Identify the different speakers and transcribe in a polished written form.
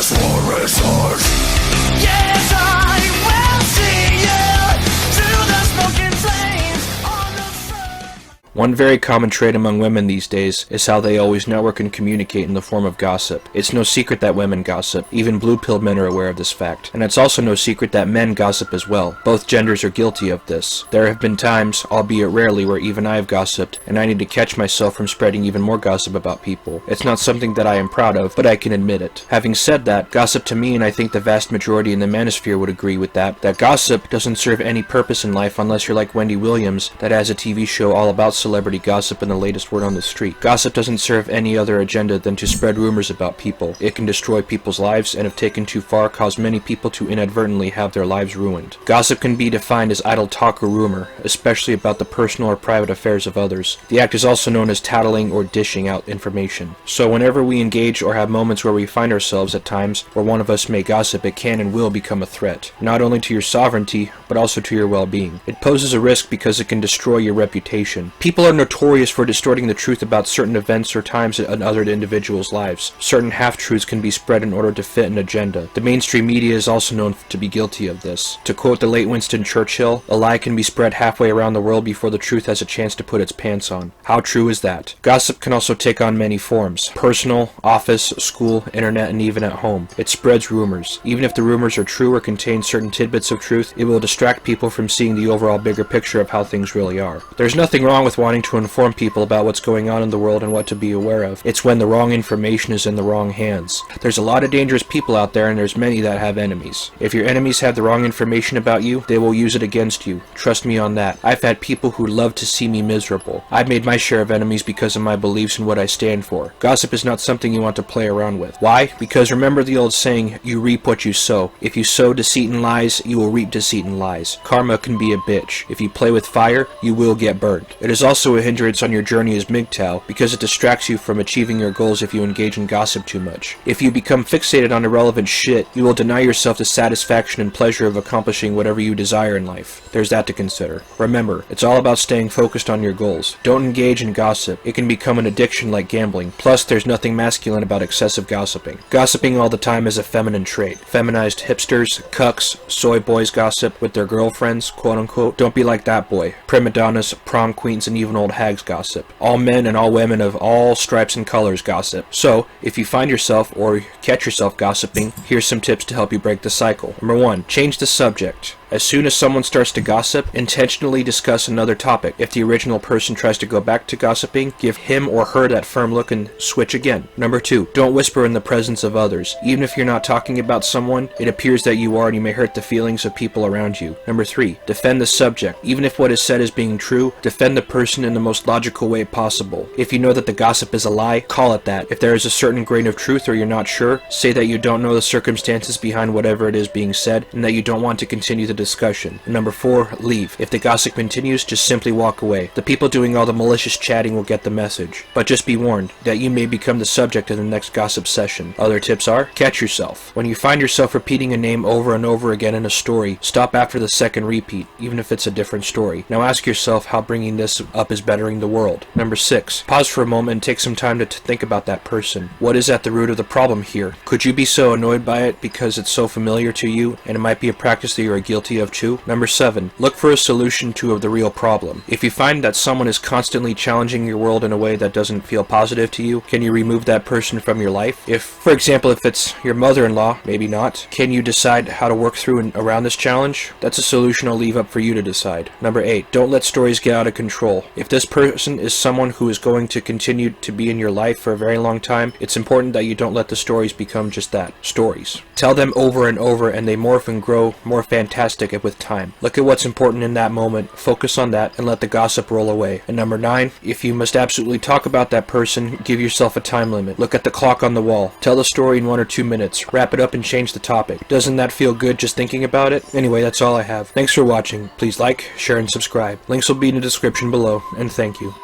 Speaker 1: Justice for resource.
Speaker 2: Yes, I will see you through the smoking flames on the front.
Speaker 3: One very common trait among women these days is how they always network and communicate in the form of gossip. It's no secret that women gossip. Even blue-pilled men are aware of this fact. And it's also no secret that men gossip as well. Both genders are guilty of this. There have been times, albeit rarely, where even I have gossiped, and I need to catch myself from spreading even more gossip about people. It's not something that I am proud of, but I can admit it. Having said that, gossip to me, and I think the vast majority in the manosphere would agree with that gossip doesn't serve any purpose in life unless you're like Wendy Williams, that has a TV show all about celebrity gossip and the latest word on the street. Gossip doesn't serve any other agenda than to spread rumors about people. It can destroy people's lives, and if taken too far, cause many people to inadvertently have their lives ruined. Gossip can be defined as idle talk or rumor, especially about the personal or private affairs of others. The act is also known as tattling or dishing out information. So whenever we engage or have moments where we find ourselves at times where one of us may gossip, it can and will become a threat, not only to your sovereignty, but also to your well-being. It poses a risk because it can destroy your reputation. People are notorious for distorting the truth about certain events or times in other individuals' lives. Certain half-truths can be spread in order to fit an agenda. The mainstream media is also known to be guilty of this. To quote the late Winston Churchill, a lie can be spread halfway around the world before the truth has a chance to put its pants on. How true is that? Gossip can also take on many forms. Personal, office, school, internet, and even at home. It spreads rumors. Even if the rumors are true or contain certain tidbits of truth, it will distract people from seeing the overall bigger picture of how things really are. There's nothing wrong with wanting to inform people about what's going on in the world and what to be aware of. It's when the wrong information is in the wrong hands. There's a lot of dangerous people out there, and there's many that have enemies. If your enemies have the wrong information about you, they will use it against you. Trust me on that. I've had people who love to see me miserable. I've made my share of enemies because of my beliefs and what I stand for. Gossip is not something you want to play around with. Why? Because remember the old saying, you reap what you sow. If you sow deceit and lies, you will reap deceit and lies. Karma can be a bitch. If you play with fire, you will get burned. It is also a hindrance on your journey as MGTOW because it distracts you from achieving your goals if you engage in gossip too much. If you become fixated on irrelevant shit, you will deny yourself the satisfaction and pleasure of accomplishing whatever you desire in life. There's that to consider. Remember, it's all about staying focused on your goals. Don't engage in gossip. It can become an addiction like gambling. Plus, there's nothing masculine about excessive gossiping. Gossiping all the time is a feminine trait. Feminized hipsters, cucks, soy boys gossip with their girlfriends, quote unquote. Don't be like that boy. Prima donnas, prom queens, and even old hags gossip. All men and all women of all stripes and colors gossip. So, if you find yourself or catch yourself gossiping, here's some tips to help you break the cycle. Number 1, change the subject. As soon as someone starts to gossip, intentionally discuss another topic. If the original person tries to go back to gossiping, give him or her that firm look and switch again. Number 2, don't whisper in the presence of others. Even if you're not talking about someone, it appears that you are and you may hurt the feelings of people around you. Number 3, defend the subject. Even if what is said is being true, defend the person in the most logical way possible. If you know that the gossip is a lie, call it that. If there is a certain grain of truth or you're not sure, say that you don't know the circumstances behind whatever it is being said and that you don't want to continue the discussion. And number 4, leave. If the gossip continues, just simply walk away. The people doing all the malicious chatting will get the message. But just be warned that you may become the subject of the next gossip session. Other tips are, catch yourself. When you find yourself repeating a name over and over again in a story, stop after the second repeat, even if it's a different story. Now ask yourself how bringing this up is bettering the world. Number 6, pause for a moment and take some time to think about that person. What is at the root of the problem here? Could you be so annoyed by it because it's so familiar to you and it might be a practice that you are guilty of too? Number 7, look for a solution to the real problem. If you find that someone is constantly challenging your world in a way that doesn't feel positive to you, can you remove that person from your life? If, for example, if it's your mother-in-law, maybe not, can you decide how to work through and around this challenge? That's a solution I'll leave up for you to decide. Number 8, don't let stories get out of control. If this person is someone who is going to continue to be in your life for a very long time, it's important that you don't let the stories become just that, stories. Tell them over and over and they morph and grow more fantastic with time. Look at what's important in that moment, focus on that, and let the gossip roll away. And number 9, if you must absolutely talk about that person, give yourself a time limit. Look at the clock on the wall. Tell the story in 1 or 2 minutes. Wrap it up and change the topic. Doesn't that feel good just thinking about it? Anyway, that's all I have. Thanks for watching. Please like, share, and subscribe. Links will be in the description below, and thank you.